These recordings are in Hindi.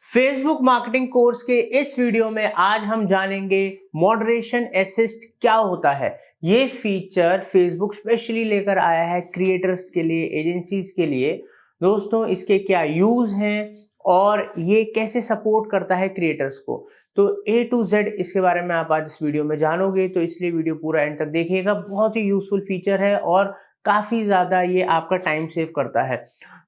फेसबुक मार्केटिंग कोर्स के इस वीडियो में आज हम जानेंगे मॉडरेशन असिस्ट क्या होता है। ये फीचर फेसबुक स्पेशली लेकर आया है क्रिएटर्स के लिए, एजेंसीज के लिए। दोस्तों, इसके क्या यूज हैं और ये कैसे सपोर्ट करता है क्रिएटर्स को, तो A to Z इसके बारे में आप आज इस वीडियो में जानोगे। तो इसलिए वीडियो पूरा एंड तक देखिएगा। बहुत ही यूजफुल फीचर है और काफी ज्यादा ये आपका टाइम सेव करता है।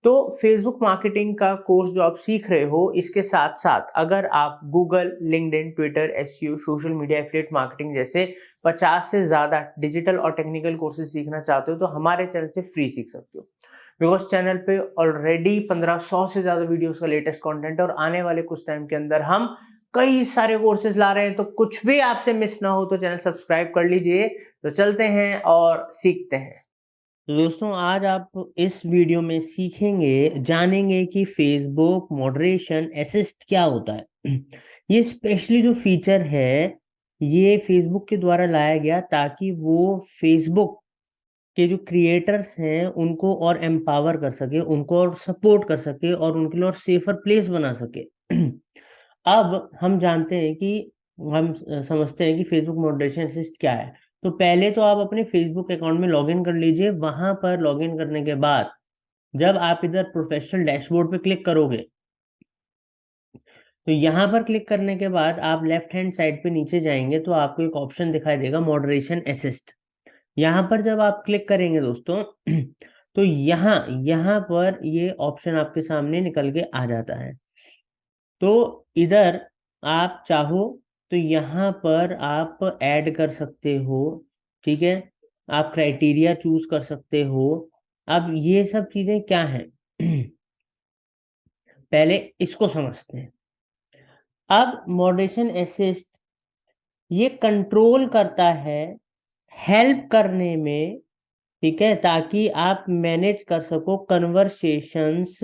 तो फेसबुक मार्केटिंग का कोर्स जो आप सीख रहे हो, इसके साथ साथ अगर आप Google, LinkedIn, Twitter, SEO, social media, affiliate marketing जैसे 50 से ज्यादा डिजिटल और टेक्निकल कोर्सेज सीखना चाहते हो तो हमारे चैनल से फ्री सीख सकते हो। बिकॉज चैनल पे ऑलरेडी 1500 से ज्यादा वीडियोस का लेटेस्ट कंटेंट है और आने वाले कुछ टाइम के अंदर हम कई सारे कोर्सेज ला रहे हैं। तो कुछ भी आपसे मिस ना हो तो चैनल सब्सक्राइब कर लीजिए। तो चलते हैं और सीखते हैं। तो दोस्तों, आज आप इस वीडियो में सीखेंगे, जानेंगे कि फेसबुक मॉडरेशन असिस्ट क्या होता है। ये स्पेशली जो फीचर है ये फेसबुक के द्वारा लाया गया ताकि वो फेसबुक के जो क्रिएटर्स हैं उनको और एम्पावर कर सके, उनको और सपोर्ट कर सके और उनके लिए और सेफर प्लेस बना सके। अब हम जानते हैं कि हम समझते हैं कि फेसबुक मॉडरेशन असिस्ट क्या है। तो पहले तो आप अपने फेसबुक अकाउंट में लॉगिन कर लीजिए। वहां पर लॉगिन करने के बाद जब आप इधर प्रोफेशनल डैशबोर्ड पे क्लिक करोगे तो यहाँ पर क्लिक करने के बाद आप लेफ्ट हैंड साइड पे नीचे जाएंगे तो आपको एक ऑप्शन दिखाई देगा मॉडरेशन असिस्ट। यहाँ पर जब आप क्लिक करेंगे दोस्तों तो यहाँ यहाँ पर ये ऑप्शन आपके सामने निकल के आ जाता है। तो इधर आप चाहो तो यहाँ पर आप ऐड कर सकते हो, ठीक है। आप क्राइटेरिया चूज कर सकते हो। अब ये सब चीजें क्या हैं पहले इसको समझते हैं। अब मॉडरेशन असिस्ट ये कंट्रोल करता है, हेल्प करने में, ठीक है, ताकि आप मैनेज कर सको कन्वर्सेशंस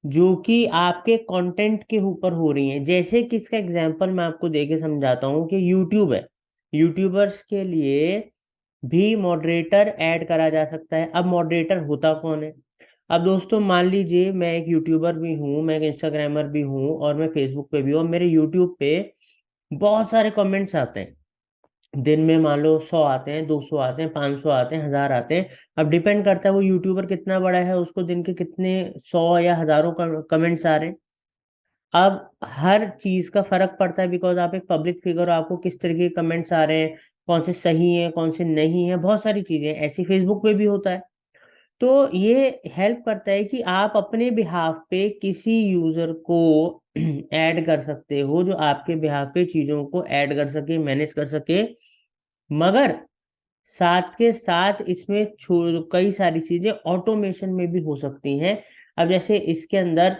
जो कि आपके कंटेंट के ऊपर हो रही हैं। जैसे कि इसका एग्जांपल मैं आपको देके समझाता हूँ कि यूट्यूब है, यूट्यूबर्स के लिए भी मॉडरेटर ऐड करा जा सकता है। अब मॉडरेटर होता कौन है? अब दोस्तों मान लीजिए मैं एक यूट्यूबर भी हूँ, मैं एक इंस्टाग्रामर भी हूँ और मैं फेसबुक पे भी हूँ और मेरे यूट्यूब पे बहुत सारे कमेंट्स आते हैं। दिन में मान लो 100 आते हैं, 200 आते हैं, 500 आते हैं, 1000 आते हैं। अब डिपेंड करता है वो यूट्यूबर कितना बड़ा है, उसको दिन के कितने 100 या हजारों कमेंट्स आ रहे हैं। अब हर चीज का फर्क पड़ता है बिकॉज आप एक पब्लिक फिगर हो, आपको किस तरह के कमेंट्स आ रहे हैं, कौन से सही हैं कौन से नहीं है, बहुत सारी चीजें ऐसी फेसबुक पे भी होता है। तो ये हेल्प करता है कि आप अपने बिहाफ पे किसी यूजर को ऐड कर सकते हो जो आपके बिहाफ पे चीजों को ऐड कर सके, मैनेज कर सके। मगर साथ के साथ इसमें कई सारी चीजें ऑटोमेशन में भी हो सकती हैं। अब जैसे इसके अंदर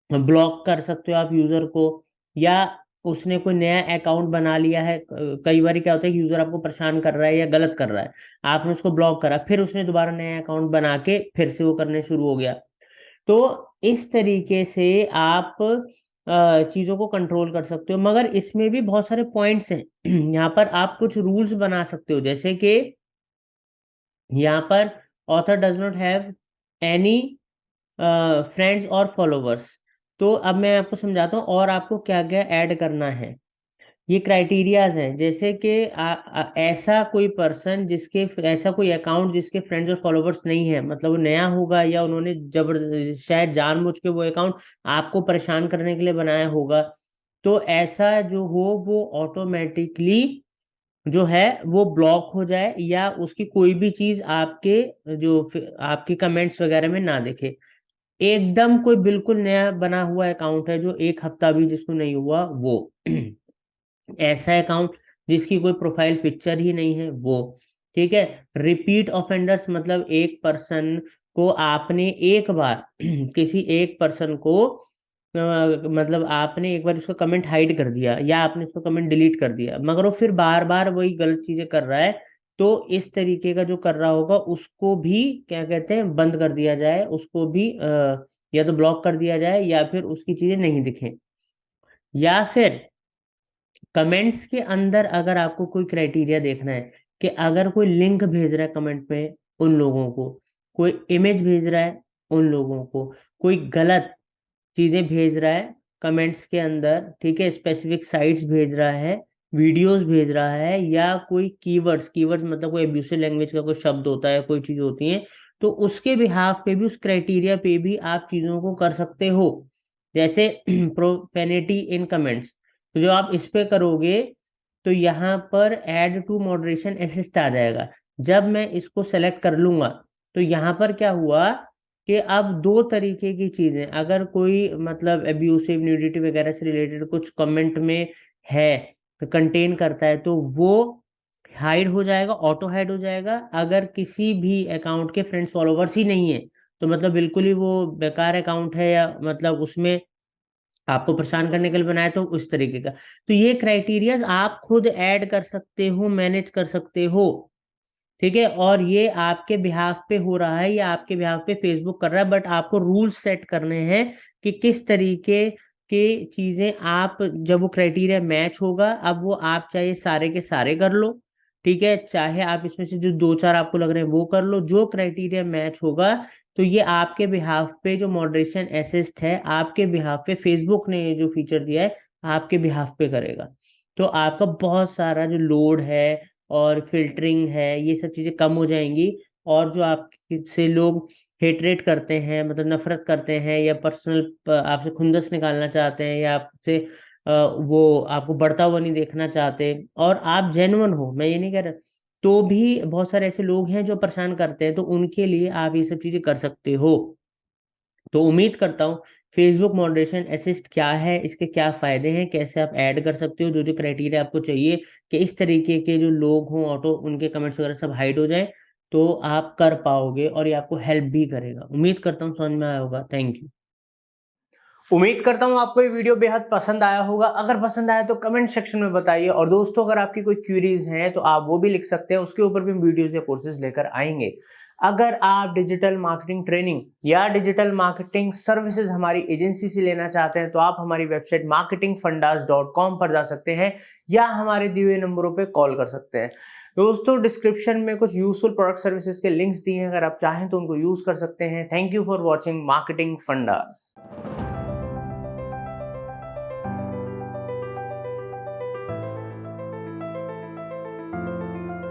ब्लॉक कर सकते हो आप यूजर को, या उसने कोई नया अकाउंट बना लिया है। कई बार क्या होता है कि यूजर आपको परेशान कर रहा है या गलत कर रहा है, आपने उसको ब्लॉक करा, फिर उसने दोबारा नया अकाउंट बना के फिर से वो करने शुरू हो गया। तो इस तरीके से आप चीजों को कंट्रोल कर सकते हो। मगर इसमें भी बहुत सारे पॉइंट्स हैं। यहाँ पर आप कुछ रूल्स बना सकते हो, जैसे कि यहाँ पर author does not have any friends और फॉलोवर्स। तो अब मैं आपको समझाता हूँ और आपको क्या क्या ऐड करना है। ये क्राइटेरियाज हैं, जैसे कि ऐसा कोई पर्सन जिसके, ऐसा कोई अकाउंट जिसके फ्रेंड्स और फॉलोवर्स नहीं है, मतलब वो नया होगा या उन्होंने शायद जानबूझ के वो अकाउंट आपको परेशान करने के लिए बनाया होगा। तो ऐसा जो हो वो ऑटोमेटिकली जो है वो ब्लॉक हो जाए या उसकी कोई भी चीज आपके जो आपके कमेंट्स वगैरह में ना दिखे। एकदम कोई बिल्कुल नया बना हुआ अकाउंट है जो एक हफ्ता भी जिसको नहीं हुआ वो ऐसा अकाउंट जिसकी कोई प्रोफाइल पिक्चर ही नहीं है वो, ठीक है। रिपीट ऑफेंडर्स मतलब एक पर्सन को आपने एक बार किसी एक पर्सन को मतलब आपने एक बार उसका कमेंट हाइड कर दिया या आपने उसका कमेंट डिलीट कर दिया मगर वो फिर बार बार वही गलत चीजें कर रहा है, तो इस तरीके का जो कर रहा होगा उसको भी क्या कहते हैं बंद कर दिया जाए, उसको भी या तो ब्लॉक कर दिया जाए या फिर उसकी चीजें नहीं दिखें। या फिर कमेंट्स के अंदर अगर आपको कोई क्राइटेरिया देखना है कि अगर कोई लिंक भेज रहा है कमेंट में उन लोगों को, कोई इमेज भेज रहा है उन लोगों को, कोई गलत चीजें भेज रहा है कमेंट्स के अंदर, ठीक है, स्पेसिफिक साइट्स भेज रहा है, वीडियोस भेज रहा है, या कोई कीवर्ड्स, कीवर्ड्स मतलब कोई एब्यूसिव लैंग्वेज का कोई शब्द होता है, कोई चीज होती है, तो उसके बिहाफ पे भी, उस क्राइटेरिया पे भी आप चीजों को कर सकते हो। जैसे प्रोफेनिटी इन कमेंट्स, तो जो आप इस पे करोगे तो यहाँ पर ऐड टू मॉडरेशन असिस्ट आ जाएगा। जब मैं इसको सेलेक्ट कर लूंगा तो यहाँ पर क्या हुआ कि अब दो तरीके की चीजें, अगर कोई मतलब एब्यूसिव, न्यूडिटी वगैरह से रिलेटेड कुछ कमेंट में है, कंटेन करता है, तो वो हाइड हो जाएगा, ऑटो हाइड हो जाएगा। अगर किसी भी अकाउंट के फ्रेंड्स फॉलोवर्स ही नहीं है तो मतलब बिल्कुल ही वो बेकार अकाउंट है, या मतलब उसमें आपको परेशान करने के लिए बनाया, तो उस तरीके का। तो ये क्राइटेरियाज आप खुद ऐड कर सकते हो, मैनेज कर सकते हो, ठीक है। और ये आपके बिहाफ पे हो रहा है, या आपके बिहाफ पे फेसबुक कर रहा है, बट आपको रूल्स सेट करने हैं कि किस तरीके के चीजें आप, जब वो क्राइटेरिया मैच होगा, अब वो आप चाहे सारे के सारे कर लो, ठीक है, चाहे आप इसमें से जो दो चार आपको लग रहे हैं वो कर लो, जो क्राइटेरिया मैच होगा तो ये आपके बिहाफ पे जो मॉडरेशन असिस्ट है, आपके बिहाफ पे फेसबुक ने ये जो फीचर दिया है आपके बिहाफ पे करेगा। तो आपका बहुत सारा जो लोड है और फिल्टरिंग है, ये सब चीजें कम हो जाएंगी। और जो आपसे लोग हेटरेट करते हैं, मतलब नफरत करते हैं, या पर्सनल आपसे खुंदस निकालना चाहते हैं, या आपसे वो आपको बढ़ता हुआ नहीं देखना चाहते, और आप जेन्युइन हो, मैं ये नहीं कह रहा, तो भी बहुत सारे ऐसे लोग हैं जो परेशान करते हैं, तो उनके लिए आप ये सब चीजें कर सकते हो। तो उम्मीद करता हूँ फेसबुक मॉडरेशन असिस्ट क्या है, इसके क्या फायदे हैं, कैसे आप ऐड कर सकते हो जो जो क्राइटेरिया आपको चाहिए, कि इस तरीके के जो लोग हों ऑटो उनके कमेंट्स वगैरह सब हाइड हो जाए, तो आप कर पाओगे, और ये आपको हेल्प भी करेगा। उम्मीद करता हूँ समझ में आया होगा। Thank you. उम्मीद करता हूँ आपको ये वीडियो बेहद पसंद आया होगा। अगर पसंद आया तो कमेंट सेक्शन में बताइए, और दोस्तों अगर आपकी कोई क्यूरीज हैं तो आप वो भी लिख सकते हैं, उसके ऊपर भी हम वीडियोज या कोर्सेज लेकर आएंगे। अगर आप डिजिटल मार्केटिंग ट्रेनिंग या डिजिटल मार्केटिंग सर्विसेज हमारी एजेंसी से लेना चाहते हैं तो आप हमारी वेबसाइट marketingfundas.com पर जा सकते हैं, या हमारे दिए हुए नंबरों पर कॉल कर सकते हैं। दोस्तों डिस्क्रिप्शन में कुछ यूजफुल प्रोडक्ट सर्विसेज के लिंक्स दिए हैं, अगर आप चाहें तो उनको यूज कर सकते हैं। Thank you for watching marketing fundas.